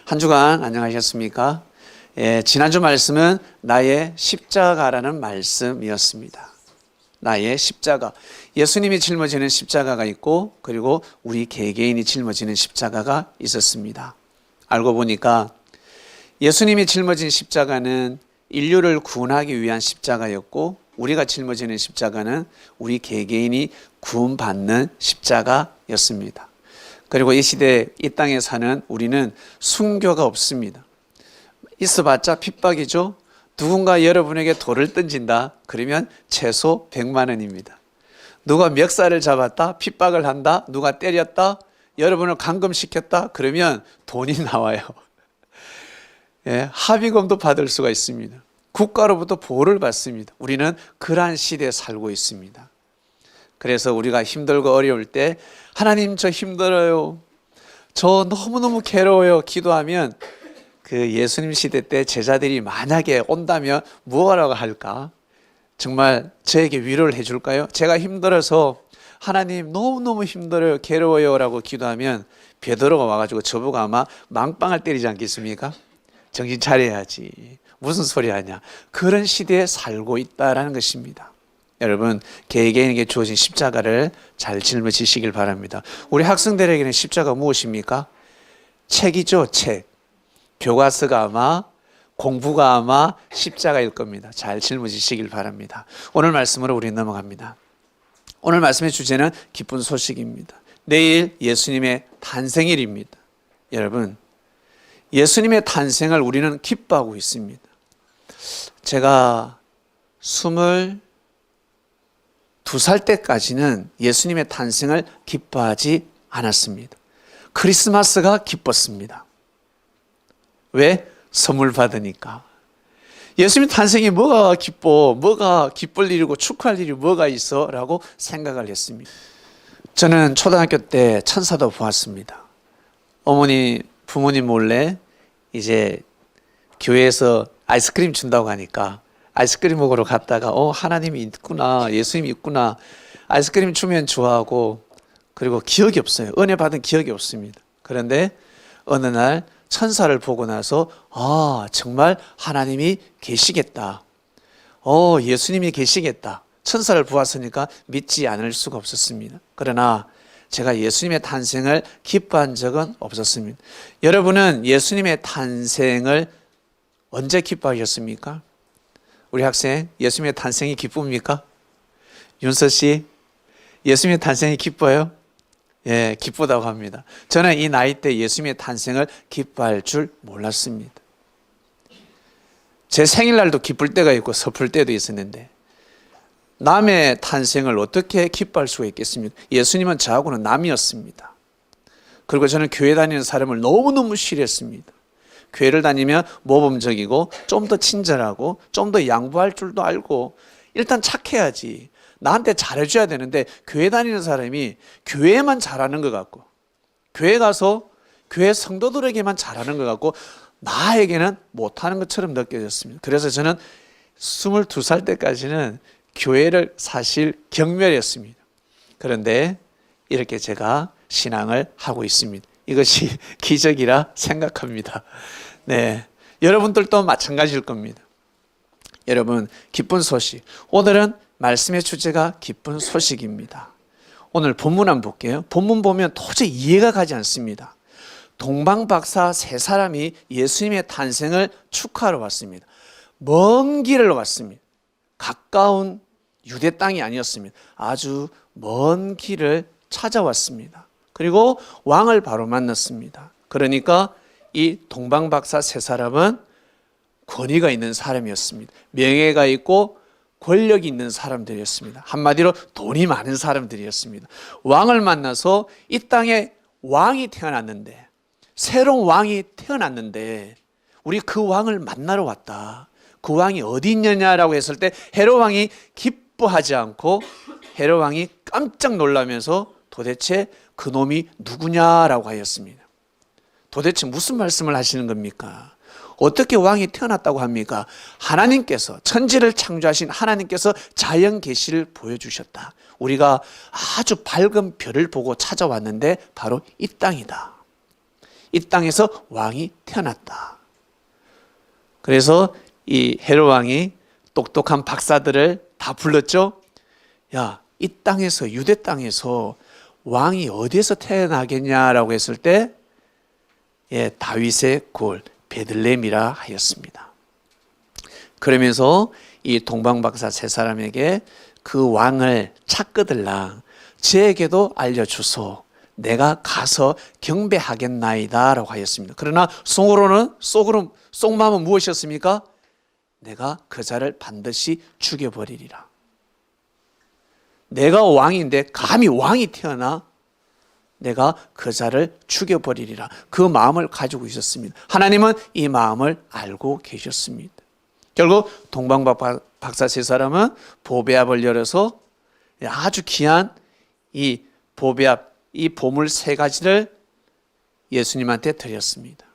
한 주간 안녕하셨습니까? 지난주 말씀은 나의 십자가라는 말씀이었습니다. 나의 십자가. 예수님이 짊어지는 십자가가 있고 그리고 우리 개개인이 짊어지는 십자가가 있었습니다. 알고 보니까 예수님이 짊어진 십자가는 인류를 구원하기 위한 십자가였고 우리가 짊어지는 십자가는 우리 개개인이 구원받는 십자가였습니다. 그리고 이 시대 이 땅에 사는 우리는 순교가 없습니다. 있어봤자 핍박이죠. 누군가 여러분에게 돌을 던진다 그러면 최소 100만 원입니다. 누가 멱살을 잡았다 핍박을 한다 누가 때렸다 여러분을 감금시켰다 그러면 돈이 나와요. 합의금도 받을 수가 있습니다. 국가로부터 보호를 받습니다. 우리는 그러한 시대에 살고 있습니다. 그래서 우리가 힘들고 어려울 때 하나님 저 힘들어요. 저 너무너무 괴로워요. 기도하면 그 예수님 시대 때 제자들이 만약에 온다면 무엇라고 할까? 정말 저에게 위로를 해줄까요? 제가 힘들어서 하나님 너무너무 힘들어요. 괴로워요 라고 기도하면 베드로가 와가지고 저보고 아마 망빵을 때리지 않겠습니까? 정신 차려야지. 무슨 소리 하냐. 그런 시대에 살고 있다는 것입니다. 여러분 개개인에게 주어진 십자가를 잘 짊어지시길 바랍니다. 우리 학생들에게는 십자가 무엇입니까? 책이죠. 책. 교과서가 아마 공부가 아마 십자가일 겁니다. 잘 짊어지시길 바랍니다. 오늘 말씀으로 우리 넘어갑니다. 오늘 말씀의 주제는 기쁜 소식입니다. 내일 예수님의 탄생일입니다. 여러분 예수님의 탄생을 우리는 기뻐하고 있습니다. 제가 22살 때까지는 예수님의 탄생을 기뻐하지 않았습니다. 크리스마스가 기뻤습니다. 왜? 선물 받으니까. 예수님 탄생이 뭐가 기뻐? 뭐가 기쁠 일이고 축하할 일이 뭐가 있어? 라고 생각을 했습니다. 저는 초등학교 때 천사도 보았습니다. 어머니, 부모님 몰래 이제 교회에서 아이스크림 준다고 하니까 아이스크림 먹으러 갔다가 하나님이 있구나, 예수님이 있구나. 아이스크림 주면 좋아하고 그리고 기억이 없어요. 은혜 받은 기억이 없습니다. 그런데 어느 날 천사를 보고 나서 정말 하나님이 계시겠다. 예수님이 계시겠다. 천사를 보았으니까 믿지 않을 수가 없었습니다. 그러나 제가 예수님의 탄생을 기뻐한 적은 없었습니다. 여러분은 예수님의 탄생을 언제 기뻐하셨습니까? 우리 학생 예수님의 탄생이 기쁩니까? 윤서 씨 예수님의 탄생이 기뻐요? 예, 기쁘다고 합니다. 저는 이 나이 때 예수님의 탄생을 기뻐할 줄 몰랐습니다. 제 생일날도 기쁠 때가 있고 슬플 때도 있었는데 남의 탄생을 어떻게 기뻐할 수가 있겠습니까? 예수님은 저하고는 남이었습니다. 그리고 저는 교회 다니는 사람을 너무너무 싫어했습니다. 교회를 다니면 모범적이고 좀 더 친절하고 좀 더 양보할 줄도 알고 일단 착해야지. 나한테 잘해줘야 되는데 교회 다니는 사람이 교회만 잘하는 것 같고 교회 가서 교회 성도들에게만 잘하는 것 같고 나에게는 못하는 것처럼 느껴졌습니다. 그래서 저는 22살 때까지는 교회를 사실 경멸했습니다. 그런데 이렇게 제가 신앙을 하고 있습니다. 이것이 기적이라 생각합니다. 네, 여러분들도 마찬가지일 겁니다. 여러분 기쁜 소식. 오늘은 말씀의 주제가 기쁜 소식입니다. 오늘 본문 한번 볼게요. 본문 보면 도저히 이해가 가지 않습니다. 동방박사 세 사람이 예수님의 탄생을 축하하러 왔습니다. 먼 길을 왔습니다. 가까운 유대 땅이 아니었습니다. 아주 먼 길을 찾아왔습니다. 그리고 왕을 바로 만났습니다. 그러니까 이 동방박사 세 사람은 권위가 있는 사람이었습니다. 명예가 있고 권력이 있는 사람들이었습니다. 한마디로 돈이 많은 사람들이었습니다. 왕을 만나서 이 땅에 왕이 태어났는데 새로운 왕이 태어났는데 우리 그 왕을 만나러 왔다. 그 왕이 어디 있느냐라고 했을 때 헤롯 왕이 기뻐하지 않고 헤롯 왕이 깜짝 놀라면서 도대체 그 놈이 누구냐라고 하였습니다. 도대체 무슨 말씀을 하시는 겁니까? 어떻게 왕이 태어났다고 합니까? 하나님께서 천지를 창조하신 하나님께서 자연 계시를 보여주셨다. 우리가 아주 밝은 별을 보고 찾아왔는데 바로 이 땅이다. 이 땅에서 왕이 태어났다. 그래서 이 헤롯 왕이 똑똑한 박사들을 다 불렀죠. 야, 이 땅에서, 유대 땅에서 왕이 어디에서 태어나겠냐라고 했을 때 다윗의 굴 베들레헴이라 하였습니다. 그러면서 이 동방박사 세 사람에게 그 왕을 찾거들랑 저에게도 알려주소. 내가 가서 경배하겠나이다 라고 하였습니다. 그러나 속마음은 무엇이었습니까? 내가 그 자를 반드시 죽여버리리라. 내가 왕인데 감히 왕이 태어나 내가 그 자를 죽여버리리라. 그 마음을 가지고 있었습니다. 하나님은 이 마음을 알고 계셨습니다. 결국 동방박사 세 사람은 보배압을 열어서 아주 귀한 이 보배압, 이 보물 세 가지를 예수님한테 드렸습니다.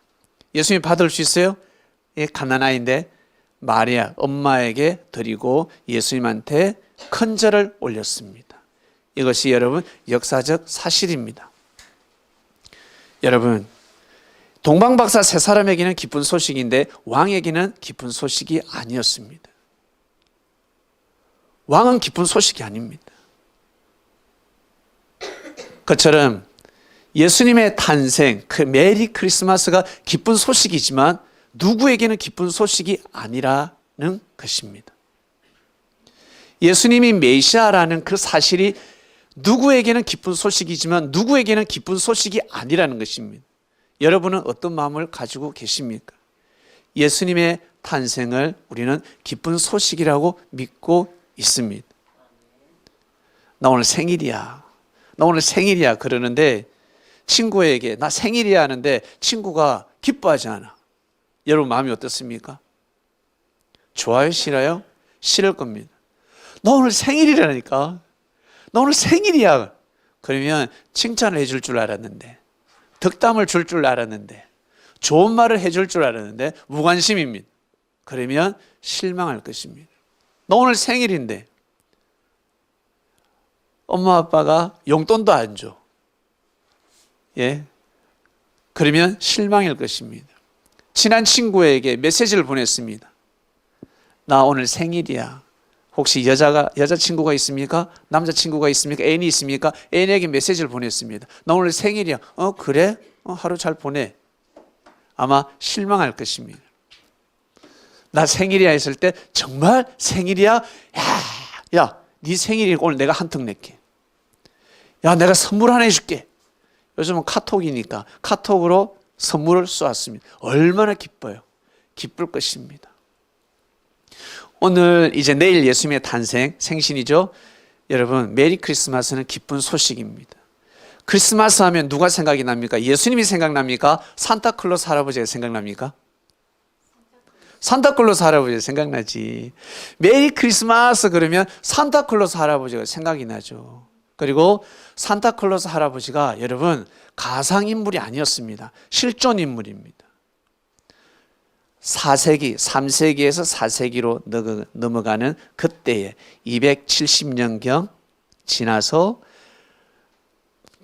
예수님 받을 수 있어요? 가난아이인데 마리아 엄마에게 드리고 예수님한테 큰 절을 올렸습니다. 이것이 여러분 역사적 사실입니다. 여러분, 동방박사 세 사람에게는 기쁜 소식인데 왕에게는 기쁜 소식이 아니었습니다. 왕은 기쁜 소식이 아닙니다. 그처럼 예수님의 탄생, 그 메리 크리스마스가 기쁜 소식이지만 누구에게는 기쁜 소식이 아니라는 것입니다. 예수님이 메시아라는 그 사실이 누구에게는 기쁜 소식이지만 누구에게는 기쁜 소식이 아니라는 것입니다. 여러분은 어떤 마음을 가지고 계십니까? 예수님의 탄생을 우리는 기쁜 소식이라고 믿고 있습니다. 나 오늘 생일이야. 나 오늘 생일이야. 그러는데 친구에게 나 생일이야 하는데 친구가 기뻐하지 않아. 여러분 마음이 어떻습니까? 좋아요? 싫어요? 싫을 겁니다. 너 오늘 생일이라니까. 너 오늘 생일이야. 그러면 칭찬을 해줄 줄 알았는데, 덕담을 줄 줄 알았는데, 좋은 말을 해줄 줄 알았는데 무관심입니다. 그러면 실망할 것입니다. 너 오늘 생일인데 엄마 아빠가 용돈도 안 줘. 그러면 실망일 것입니다. 친한 친구에게 메시지를 보냈습니다. 나 오늘 생일이야. 혹시 여자친구가 있습니까? 남자친구가 있습니까? 애인이 있습니까? 애인에게 메시지를 보냈습니다. 나 오늘 생일이야. 그래? 하루 잘 보내. 아마 실망할 것입니다. 나 생일이야 했을 때 정말 생일이야? 야, 네 생일이고 오늘 내가 한턱 낼게. 야, 내가 선물 하나 해줄게. 요즘은 카톡이니까 카톡으로 선물을 쏘았습니다. 얼마나 기뻐요. 기쁠 것입니다. 오늘 이제 내일 예수님의 탄생, 생신이죠. 여러분, 메리 크리스마스는 기쁜 소식입니다. 크리스마스 하면 누가 생각이 납니까? 예수님이 생각납니까? 산타클로스 할아버지가 생각납니까? 산타클로스 할아버지가 생각나지. 메리 크리스마스 그러면 산타클로스 할아버지가 생각이 나죠. 그리고 산타클로스 할아버지가 여러분 가상인물이 아니었습니다. 실존 인물입니다. 4세기, 3세기에서 4세기로 넘어가는 그때에 270년경 지나서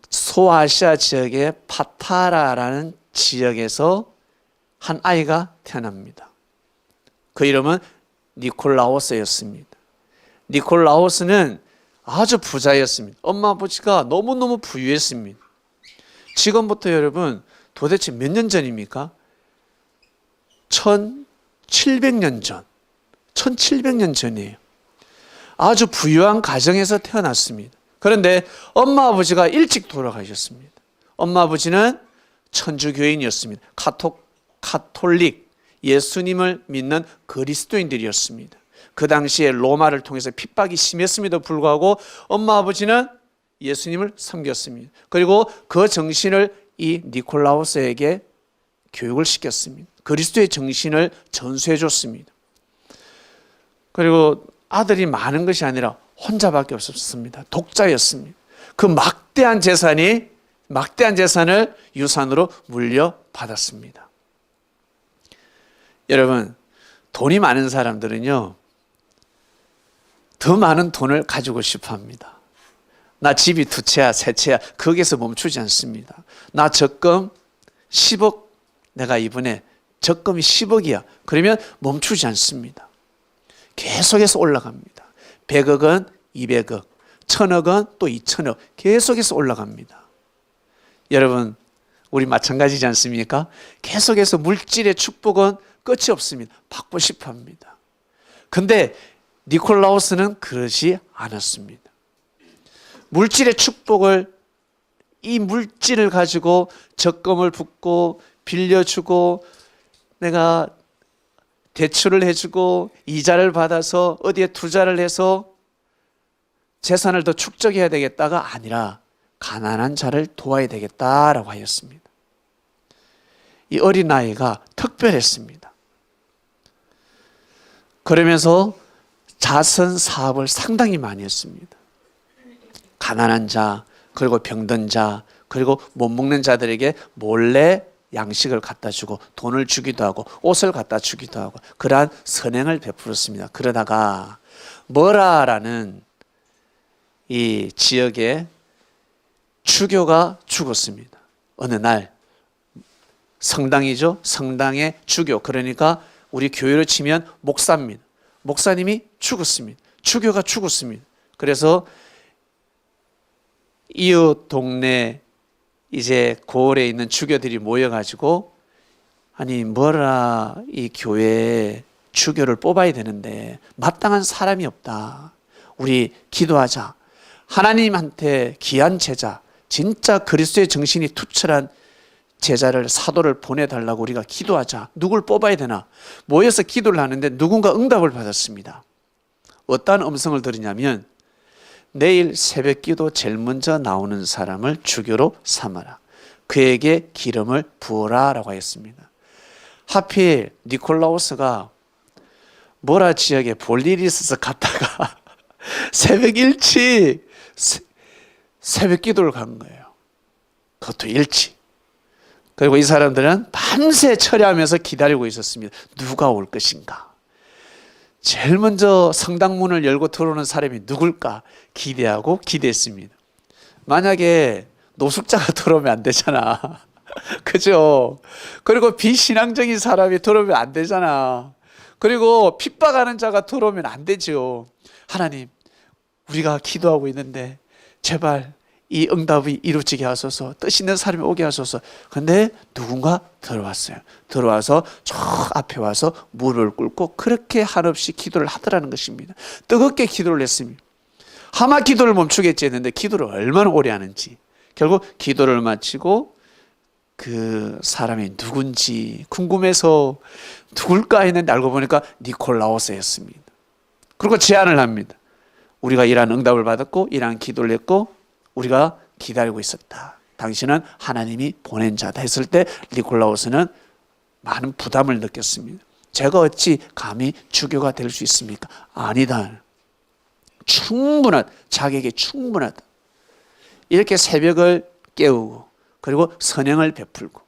소아시아 지역의 파타라라는 지역에서 한 아이가 태어납니다. 그 이름은 니콜라오스였습니다. 니콜라오스는 아주 부자였습니다. 엄마 아버지가 너무너무 부유했습니다. 지금부터 여러분 도대체 몇 년 전입니까? 1700년 전, 1700년 전이에요. 아주 부유한 가정에서 태어났습니다. 그런데 엄마 아버지가 일찍 돌아가셨습니다. 엄마 아버지는 천주교인이었습니다. 카톨릭, 예수님을 믿는 그리스도인들이었습니다. 그 당시에 로마를 통해서 핍박이 심했음에도 불구하고 엄마 아버지는 예수님을 섬겼습니다. 그리고 그 정신을 이 니콜라우스에게 교육을 시켰습니다. 그리스도의 정신을 전수해 줬습니다. 그리고 아들이 많은 것이 아니라 혼자밖에 없었습니다. 독자였습니다. 그 막대한 재산을 유산으로 물려받았습니다. 여러분, 돈이 많은 사람들은요, 더 많은 돈을 가지고 싶어 합니다. 나 집이 2채야, 3채야, 거기에서 멈추지 않습니다. 나 적금 10억 내가 이번에 적금이 10억이야. 그러면 멈추지 않습니다. 계속해서 올라갑니다. 100억 원, 200억, 1000억 원, 또 2000억 계속해서 올라갑니다. 여러분, 우리 마찬가지지 않습니까? 계속해서 물질의 축복은 끝이 없습니다. 받고 싶어 합니다. 근데 니콜라우스는 그러지 않았습니다. 물질의 축복을, 이 물질을 가지고 적금을 붓고 빌려주고 내가 대출을 해주고 이자를 받아서 어디에 투자를 해서 재산을 더 축적해야 되겠다가 아니라 가난한 자를 도와야 되겠다라고 하였습니다. 이 어린아이가 특별했습니다. 그러면서 자선 사업을 상당히 많이 했습니다. 가난한 자, 그리고 병든 자, 그리고 못 먹는 자들에게 몰래 양식을 갖다 주고 돈을 주기도 하고 옷을 갖다 주기도 하고 그러한 선행을 베풀었습니다. 그러다가 머라라는 이 지역에 주교가 죽었습니다. 어느 날 성당이죠. 성당의 주교, 그러니까 우리 교회로 치면 목사입니다. 목사님이 죽었습니다. 주교가 죽었습니다. 그래서 이웃 동네 이제 고을에 있는 주교들이 모여가지고 아니 뭐라 이 교회에 주교를 뽑아야 되는데 마땅한 사람이 없다. 우리 기도하자. 하나님한테 귀한 제자, 진짜 그리스도의 정신이 투철한 제자를, 사도를 보내달라고 우리가 기도하자. 누굴 뽑아야 되나? 모여서 기도를 하는데 누군가 응답을 받았습니다. 어떠한 음성을 들으냐면 내일 새벽기도 제일 먼저 나오는 사람을 주교로 삼아라. 그에게 기름을 부어라 라고 했습니다. 하필 니콜라우스가 모라 지역에 볼 일이 있어서 갔다가 새벽 일찍 새벽기도를 간 거예요. 그것도 일찍. 그리고 이 사람들은 밤새 철야하면서 기다리고 있었습니다. 누가 올 것인가? 제일 먼저 성당문을 열고 들어오는 사람이 누굴까 기대하고 기대했습니다. 만약에 노숙자가 들어오면 안 되잖아. 그죠? 그리고 비신앙적인 사람이 들어오면 안 되잖아. 그리고 핍박하는 자가 들어오면 안 되죠. 하나님, 우리가 기도하고 있는데 제발 이 응답이 이루어지게 하소서, 뜻 있는 사람이 오게 하소서. 근데 누군가 들어왔어요. 들어와서 저 앞에 와서 무릎을 꿇고 그렇게 한없이 기도를 하더라는 것입니다. 뜨겁게 기도를 했습니다. 아마 기도를 멈추겠지 했는데 기도를 얼마나 오래 하는지. 결국 기도를 마치고 그 사람이 누군지 궁금해서 누굴까 했는데 알고 보니까 니콜라오스였습니다. 그리고 제안을 합니다. 우리가 이러한 응답을 받았고 이러한 기도를 했고 우리가 기다리고 있었다. 당신은 하나님이 보낸 자다 했을 때 니콜라우스는 많은 부담을 느꼈습니다. 제가 어찌 감히 주교가 될 수 있습니까? 아니다. 자기에게 충분하다. 이렇게 새벽을 깨우고 그리고 선행을 베풀고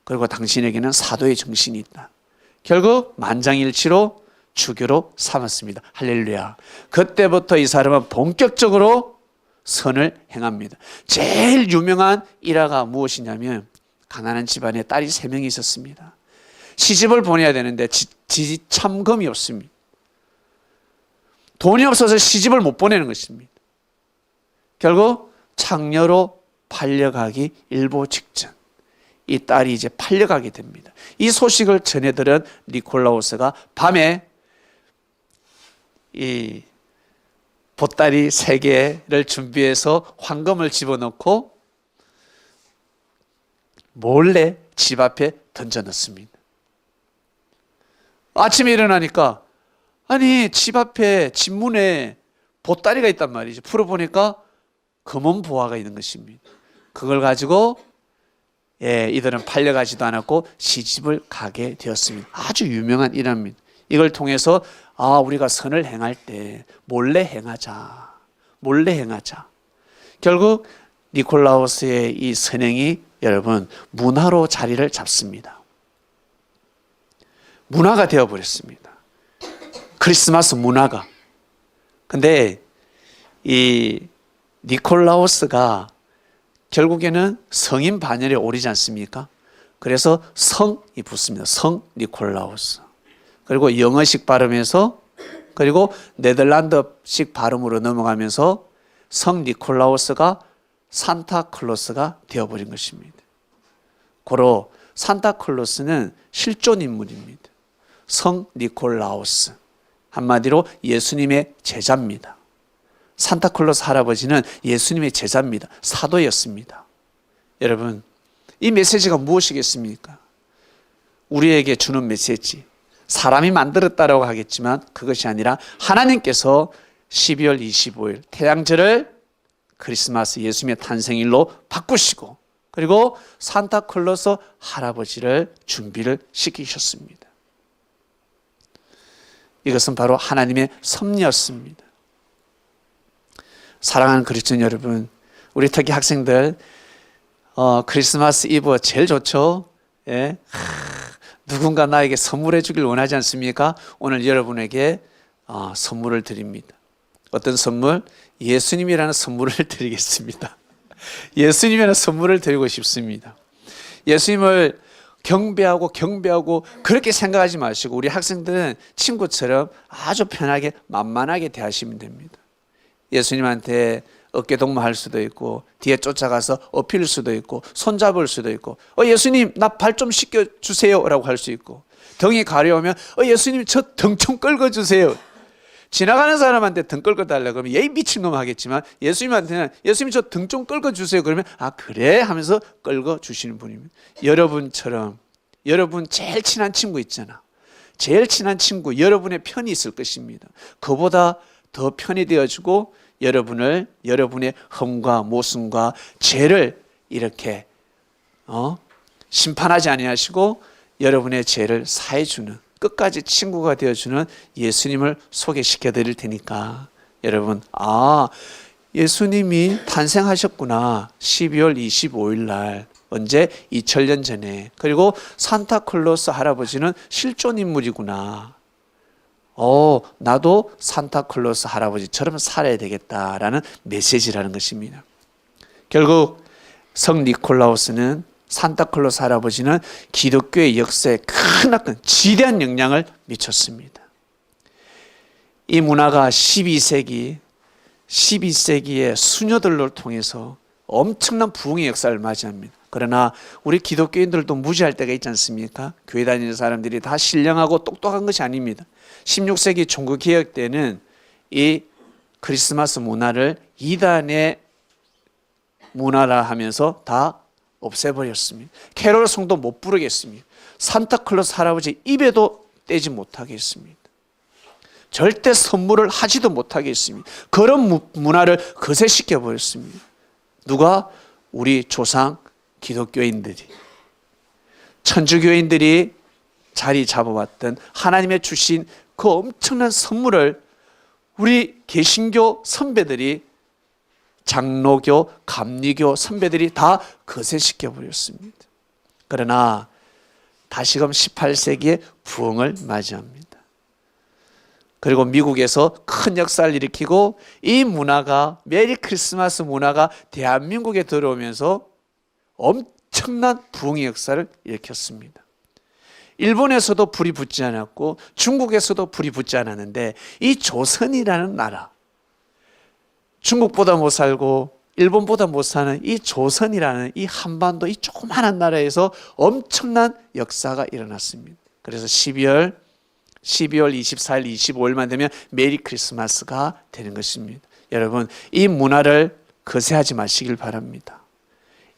그리고 당신에게는 사도의 정신이 있다. 결국 만장일치로 주교로 삼았습니다. 할렐루야. 그때부터 이 사람은 본격적으로 선을 행합니다. 제일 유명한 일화가 무엇이냐면 가난한 집안에 딸이 3명이 있었습니다. 시집을 보내야 되는데 지참금이 없습니다. 돈이 없어서 시집을 못 보내는 것입니다. 결국 창녀로 팔려가기 일보 직전 이 딸이 이제 팔려가게 됩니다. 이 소식을 전해들은 니콜라우스가 밤에 이 보따리 3개를 준비해서 황금을 집어넣고 몰래 집 앞에 던져넣습니다. 아침에 일어나니까 아니 집 앞에 집 문에 보따리가 있단 말이죠. 풀어보니까 금은 보화가 있는 것입니다. 그걸 가지고 이들은 팔려가지도 않았고 시집을 가게 되었습니다. 아주 유명한 일화입니다. 이걸 통해서 우리가 선을 행할 때 몰래 행하자. 몰래 행하자. 결국 니콜라우스의 이 선행이 여러분 문화로 자리를 잡습니다. 문화가 되어버렸습니다. 크리스마스 문화가. 근데 이 니콜라우스가 결국에는 성인 반열에 오르지 않습니까? 그래서 성이 붙습니다. 성 니콜라우스. 그리고 영어식 발음에서 그리고 네덜란드식 발음으로 넘어가면서 성 니콜라우스가 산타클로스가 되어버린 것입니다. 고로 산타클로스는 실존 인물입니다. 성 니콜라우스. 한마디로 예수님의 제자입니다. 산타클로스 할아버지는 예수님의 제자입니다. 사도였습니다. 여러분, 이 메시지가 무엇이겠습니까? 우리에게 주는 메시지. 사람이 만들었다라고 하겠지만 그것이 아니라 하나님께서 12월 25일 태양절을 크리스마스 예수님의 탄생일로 바꾸시고 그리고 산타클로스 할아버지를 준비를 시키셨습니다. 이것은 바로 하나님의 섭리였습니다. 사랑하는 그리스도인 여러분, 우리 특히 학생들 크리스마스 이브 제일 좋죠? 예? 누군가 나에게 선물해 주길 원하지 않습니까? 오늘 여러분에게 선물을 드립니다. 어떤 선물? 예수님이라는 선물을 드리겠습니다. 예수님이라는 선물을 드리고 싶습니다. 예수님을 경배하고 그렇게 생각하지 마시고 우리 학생들은 친구처럼 아주 편하게 만만하게 대하시면 됩니다. 예수님한테 어깨동무할 수도 있고 뒤에 쫓아가서 업힐 수도 있고 손잡을 수도 있고 예수님 나 발 좀 씻겨주세요 라고 할 수 있고 등이 가려우면 예수님 저 등 좀 끌어주세요. 지나가는 사람한테 등 끌어달라고 그러면 얘 미친놈 하겠지만 예수님한테는 예수님 저 등 좀 끌어주세요 그러면 아 그래 하면서 끌어주시는 분입니다. 여러분처럼 여러분 제일 친한 친구 있잖아. 제일 친한 친구 여러분의 편이 있을 것입니다. 그보다 더 편이 되어주고 여러분의 흠과 모순과 죄를 이렇게 심판하지 아니하시고 여러분의 죄를 사해주는 끝까지 친구가 되어주는 예수님을 소개시켜 드릴 테니까 여러분 예수님이 탄생하셨구나 12월 25일 날 언제 2000년 전에 그리고 산타클로스 할아버지는 실존 인물이구나 나도 산타클로스 할아버지처럼 살아야 되겠다라는 메시지라는 것입니다. 결국 성 니콜라우스는 산타클로스 할아버지는 기독교의 역사에 크나큰 지대한 영향을 미쳤습니다. 이 문화가 12세기의 수녀들을 통해서 엄청난 부흥의 역사를 맞이합니다. 그러나 우리 기독교인들도 무지할 때가 있지 않습니까? 교회 다니는 사람들이 다 신령하고 똑똑한 것이 아닙니다. 16세기 종교개혁 때는 이 크리스마스 문화를 이단의 문화라 하면서 다 없애버렸습니다. 캐롤송도 못 부르겠습니다. 산타클로스 할아버지 입에도 떼지 못하게 했습니다. 절대 선물을 하지도 못하게 했습니다. 그런 문화를 거세시켜 버렸습니다. 누가? 우리 조상 기독교인들이 천주교인들이 자리 잡아왔던 하나님의 주신 그 엄청난 선물을 우리 개신교 선배들이 장로교, 감리교 선배들이 다 거세시켜 버렸습니다. 그러나 다시금 18세기의 부흥을 맞이합니다. 그리고 미국에서 큰 역사를 일으키고 이 문화가 메리 크리스마스 문화가 대한민국에 들어오면서 엄청난 부흥의 역사를 일으켰습니다. 일본에서도 불이 붙지 않았고 중국에서도 불이 붙지 않았는데 이 조선이라는 나라 중국보다 못 살고 일본보다 못 사는 이 조선이라는 이 한반도 이 조그마한 나라에서 엄청난 역사가 일어났습니다. 그래서 12월 24일, 25일만 되면 메리 크리스마스가 되는 것입니다. 여러분 이 문화를 거세하지 마시길 바랍니다.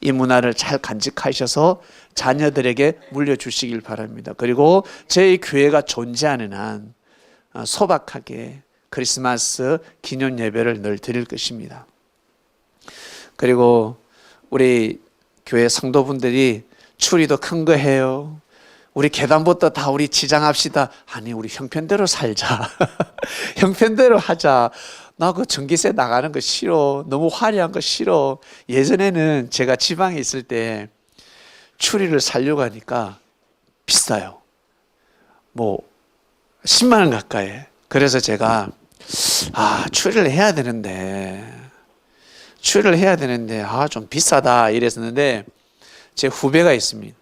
이 문화를 잘 간직하셔서 자녀들에게 물려주시길 바랍니다. 그리고 저희 교회가 존재하는 한 소박하게 크리스마스 기념 예배를 늘 드릴 것입니다. 그리고 우리 교회 성도분들이 추리도 큰 거 해요. 우리 계단부터 다 우리 지장합시다. 아니 우리 형편대로 살자. 형편대로 하자. 나 그 전기세 나가는 거 싫어. 너무 화려한 거 싫어. 예전에는 제가 지방에 있을 때 추리를 사려고 하니까 비싸요. 뭐 10만 원 가까이. 그래서 제가 추리를 해야 되는데 추리를 해야 되는데 좀 비싸다 이랬었는데 제 후배가 있습니다.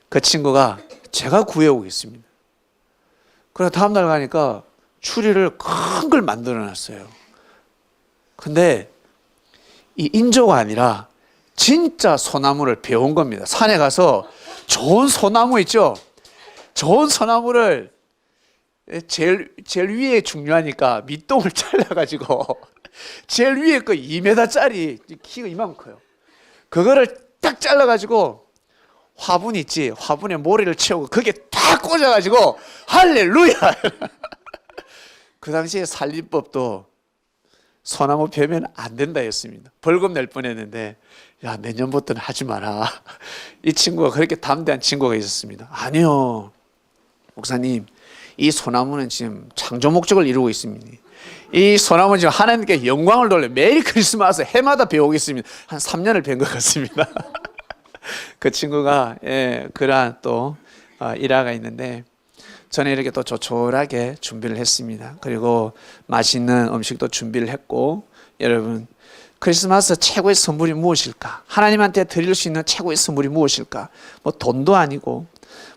그 친구가 제가 구해오고 있습니다. 그래서 다음날 가니까 추리를 큰 걸 만들어 놨어요. 근데 이 인조가 아니라 진짜 소나무를 베온 겁니다. 산에 가서 좋은 소나무 있죠? 좋은 소나무를 제일 위에 중요하니까 밑동을 잘라가지고 제일 위에 거 2m짜리 키가 이만큼 커요. 그거를 딱 잘라가지고 화분 있지? 화분에 모래를 채우고 그게 딱 꽂아가지고 할렐루야! 그 당시에 살림법도 소나무 베면 안 된다 했습니다. 벌금 낼 뻔했는데 야, 내년부터는 하지 마라. 이 친구가 그렇게 담대한 친구가 있었습니다. 아니요, 목사님, 이 소나무는 지금 창조 목적을 이루고 있습니다. 이 소나무는 지금 하나님께 영광을 돌려 매일 크리스마스 해마다 배우겠습니다. 한 3년을 뵌 것 같습니다. 그 친구가 그러한 또 일화가 있는데 저는 이렇게 또 조촐하게 준비를 했습니다. 그리고 맛있는 음식도 준비를 했고, 여러분, 크리스마스 최고의 선물이 무엇일까? 하나님한테 드릴 수 있는 최고의 선물이 무엇일까? 뭐 돈도 아니고,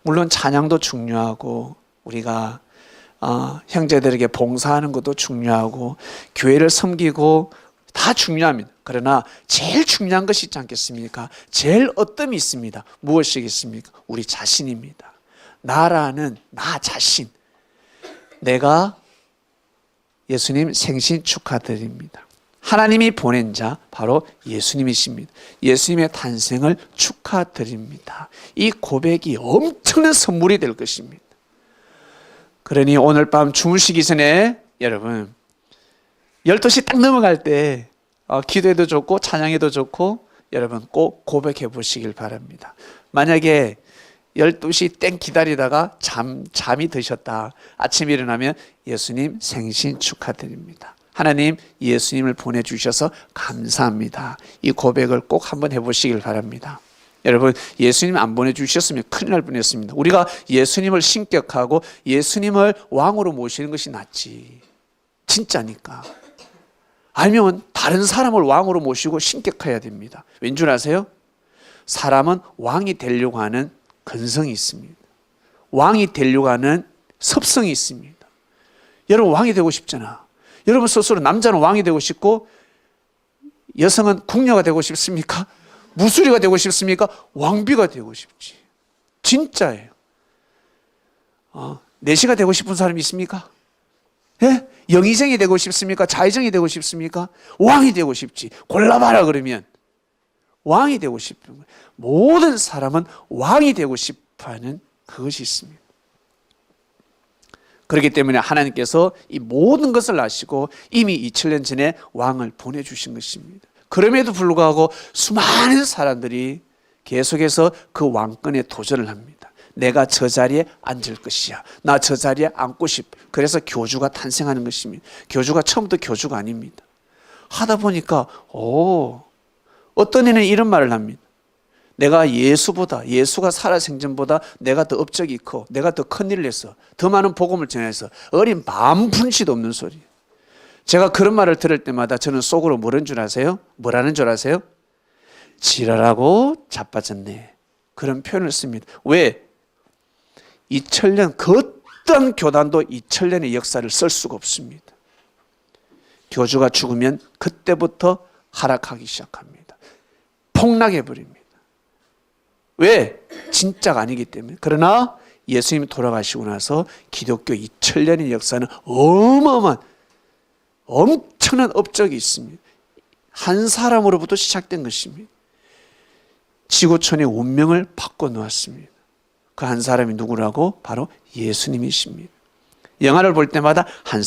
물론 찬양도 중요하고, 우리가 형제들에게 봉사하는 것도 중요하고, 교회를 섬기고 다 중요합니다. 그러나 제일 중요한 것이 있지 않겠습니까? 제일 어뜸이 있습니다. 무엇이겠습니까? 우리 자신입니다. 나라는 나 자신. 내가 예수님 생신 축하드립니다. 하나님이 보낸 자 바로 예수님이십니다. 예수님의 탄생을 축하드립니다. 이 고백이 엄청난 선물이 될 것입니다. 그러니 오늘 밤 주무시기 전에 여러분 12시 딱 넘어갈 때 기도해도 좋고 찬양해도 좋고 여러분 꼭 고백해 보시길 바랍니다. 만약에 12시 땡 기다리다가 잠이 드셨다. 아침에 일어나면 예수님 생신 축하드립니다. 하나님 예수님을 보내주셔서 감사합니다. 이 고백을 꼭 한번 해보시길 바랍니다. 여러분 예수님 안 보내주셨으면 큰일 날 뻔했습니다. 우리가 예수님을 신격하고 예수님을 왕으로 모시는 것이 낫지. 진짜니까. 아니면 다른 사람을 왕으로 모시고 신격해야 됩니다. 왠 줄 아세요? 사람은 왕이 되려고 하는 근성이 있습니다. 왕이 되려고 하는 섭성이 있습니다. 여러분 왕이 되고 싶잖아. 여러분 스스로 남자는 왕이 되고 싶고 여성은 궁녀가 되고 싶습니까? 무술이가 되고 싶습니까? 왕비가 되고 싶지. 진짜예요. 내시가 되고 싶은 사람이 있습니까? 예? 영의정이 되고 싶습니까? 자의정이 되고 싶습니까? 왕이 되고 싶지. 골라봐라 그러면 왕이 되고 싶은 거예요. 모든 사람은 왕이 되고 싶어하는 그것이 있습니다. 그렇기 때문에 하나님께서 이 모든 것을 아시고 이미 2000년 전에 왕을 보내주신 것입니다. 그럼에도 불구하고 수많은 사람들이 계속해서 그 왕권에 도전을 합니다. 내가 저 자리에 앉을 것이야. 나 저 자리에 앉고 싶어. 그래서 교주가 탄생하는 것입니다. 교주가 처음부터 교주가 아닙니다. 하다 보니까 어떤 애는 이런 말을 합니다. 내가 예수가 살아생전보다 내가 더 업적이 커. 내가 더 큰일을 했어. 더 많은 복음을 전해서 어린 만푼치도 없는 소리. 제가 그런 말을 들을 때마다 저는 속으로 뭐라는 줄 아세요? 지랄하고 자빠졌네. 그런 표현을 씁니다. 왜? 2000년 그 어떤 교단도 2000년의 역사를 쓸 수가 없습니다. 교주가 죽으면 그때부터 하락하기 시작합니다. 폭락해버립니다. 왜? 진짜가 아니기 때문에. 그러나 예수님이 돌아가시고 나서 기독교 2000년의 역사는 어마어마한 엄청난 업적이 있습니다. 한 사람으로부터 시작된 것입니다. 지구촌의 운명을 바꿔놓았습니다. 그 한 사람이 누구라고? 바로 예수님이십니다. 영화를 볼 때마다 한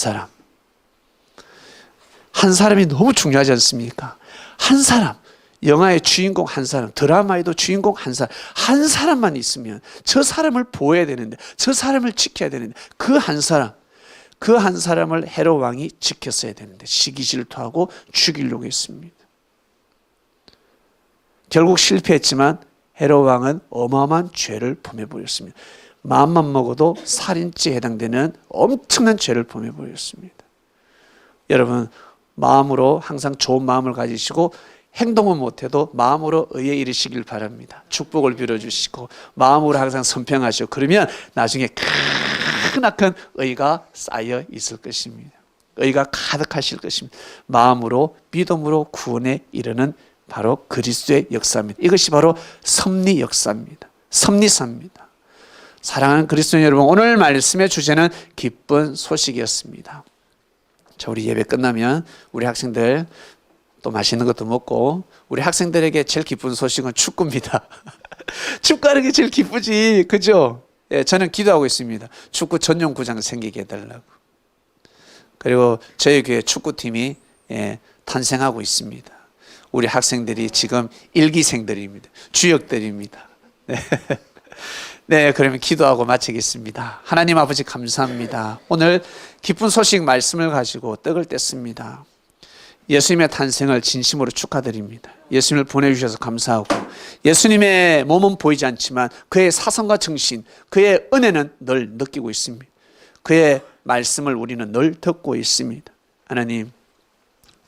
사람이 너무 중요하지 않습니까? 한 사람, 영화의 주인공 한 사람, 드라마에도 주인공 한 사람만 있으면 저 사람을 보호해야 되는데, 저 사람을 지켜야 되는데, 그 한 사람을 헤롯 왕이 지켰어야 되는데 시기 질투하고 죽이려고 했습니다. 결국 실패했지만 헤롯 왕은 어마어마한 죄를 범해버렸습니다. 마음만 먹어도 살인죄에 해당되는 엄청난 죄를 범해버렸습니다. 여러분 마음으로 항상 좋은 마음을 가지시고 행동은 못해도 마음으로 의에 이르시길 바랍니다. 축복을 빌어주시고 마음으로 항상 선평하시고 그러면 나중에 크나큰 의가 쌓여 있을 것입니다. 의가 가득하실 것입니다. 마음으로 믿음으로 구원에 이르는 바로 그리스도의 역사입니다. 이것이 바로 섭리 역사입니다. 섭리사입니다. 사랑하는 그리스도인 여러분, 오늘 말씀의 주제는 기쁜 소식이었습니다. 자, 우리 예배 끝나면 우리 학생들 또 맛있는 것도 먹고, 우리 학생들에게 제일 기쁜 소식은 축구입니다. 축구하는 게 제일 기쁘지, 그죠? 예, 저는 기도하고 있습니다. 축구 전용 구장 생기게 해달라고. 그리고 저희 교회 축구팀이 탄생하고 있습니다. 우리 학생들이 지금 일기생들입니다. 주역들입니다. 네. 네, 그러면 기도하고 마치겠습니다. 하나님 아버지 감사합니다. 오늘 기쁜 소식 말씀을 가지고 떡을 뗐습니다. 예수님의 탄생을 진심으로 축하드립니다. 예수님을 보내주셔서 감사하고, 예수님의 몸은 보이지 않지만 그의 사성과 정신, 그의 은혜는 늘 느끼고 있습니다. 그의 말씀을 우리는 늘 듣고 있습니다. 하나님,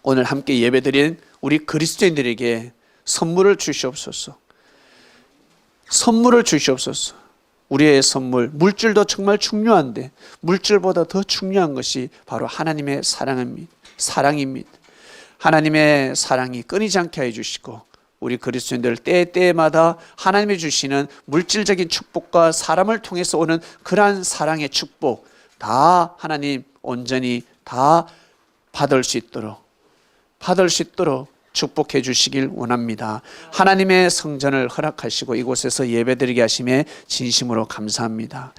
오늘 함께 예배드린 우리 그리스도인들에게 선물을 주시옵소서. 선물을 주시옵소서. 우리의 선물, 물질도 정말 중요한데 물질보다 더 중요한 것이 바로 하나님의 사랑입니다. 하나님의 사랑이 끊이지 않게 해주시고, 우리 그리스도인들 때때마다 하나님이 주시는 물질적인 축복과 사람을 통해서 오는 그러한 사랑의 축복 다 하나님 온전히 다 받을 수 있도록 축복해 주시길 원합니다. 하나님의 성전을 허락하시고 이곳에서 예배드리게 하심에 진심으로 감사합니다.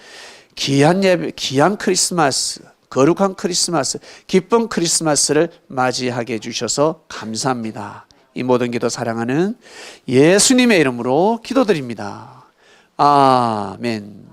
귀한 예배, 귀한 크리스마스, 거룩한 크리스마스, 기쁜 크리스마스를 맞이하게 해주셔서 감사합니다. 이 모든 기도 사랑하는 예수님의 이름으로 기도드립니다. 아멘.